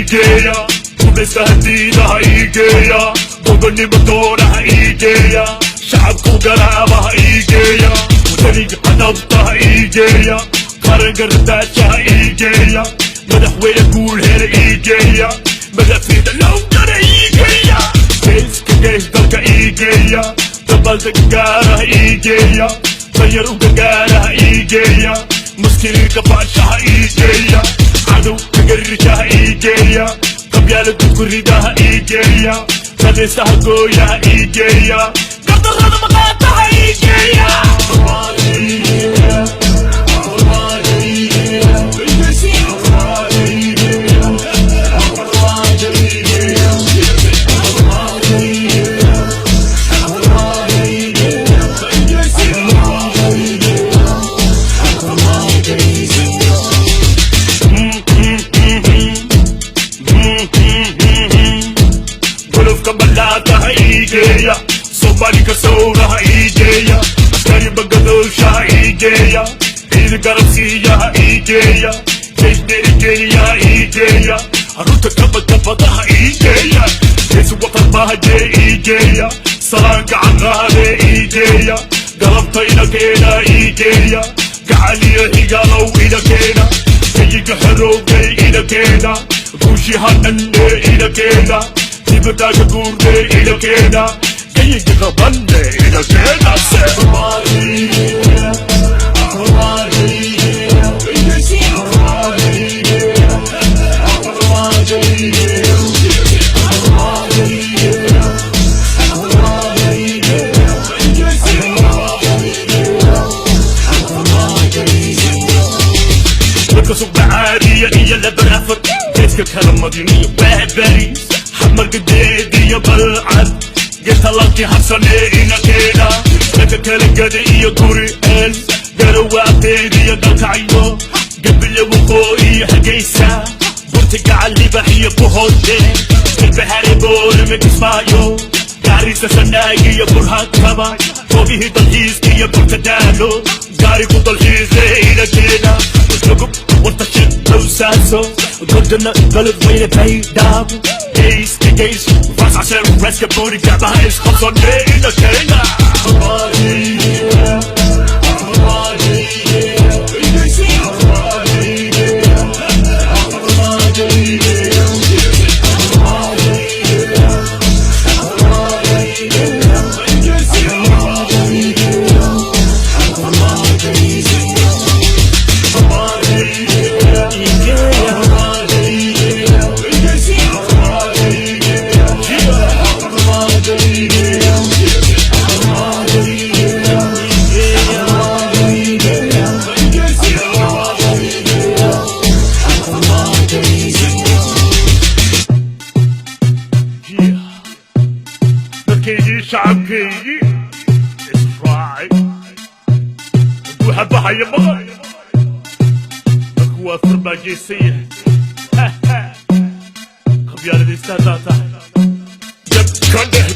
Igeya, tumesta hadida ha Igeya, Bogoni motora ha Igeya, Shacabku garaba ha Igeya, Wadaniga qadabta ha Igeya, Qarangardaasha ha Igeya, Madaxweyne guul hela Igeya, Madaxweyne lowdana Igeya, Geeska gees dalka Igeya, Dabaldaga gaara ha Igeya, Danyar u gargaara ha Igeya, Maskiliinka baasha ha Igeya, عدو تقرشها إيجيا قبيالة تقردها إيجيا خليسها قويا إيجيا قدر هذا مقاطع إيجيا Igeya, somebody kasora ha Igeya, askari bagadosha ha Igeya, il garanzia ha Igeya, Igeya ha Igeya, aruta kaba ha Igeya, Yesu wafat bahaje Igeya, saranka angale Igeya, galabta ina kena Igeya, galiya higalo ina kena, kayiga haroge ina kena, gushi hanande ina kena, Tibetaga gurde ina kena, kayiga kabande ina kena, لكسوق بعارية هي اللي برافق جيتك كلام مدينية باريس حمر قديدي يا بلعب قلت لك حسني إنا كينا لك كلام قدي يا كوري إل قروا عبيدي يا دلك عينو قبل وقوي حقيسا برتقع اللي بحي بوهودي البحر بول مكسفايو قاريسة سناقي يا برهان كمان فوقيه دلجيزكي يا برتدالو قاري قدلجيزي إنا كينا وسلقب وانتشد لو ساسو قدنا قلب وين بيدام جيس كجيس راس عشان راسك بوري قاعدها ايش خلصوني إنا كينا شعبكي اسرائيل وحبها يا مغل اخوة فرماجيسية قبيالة الاستاذات جب كنده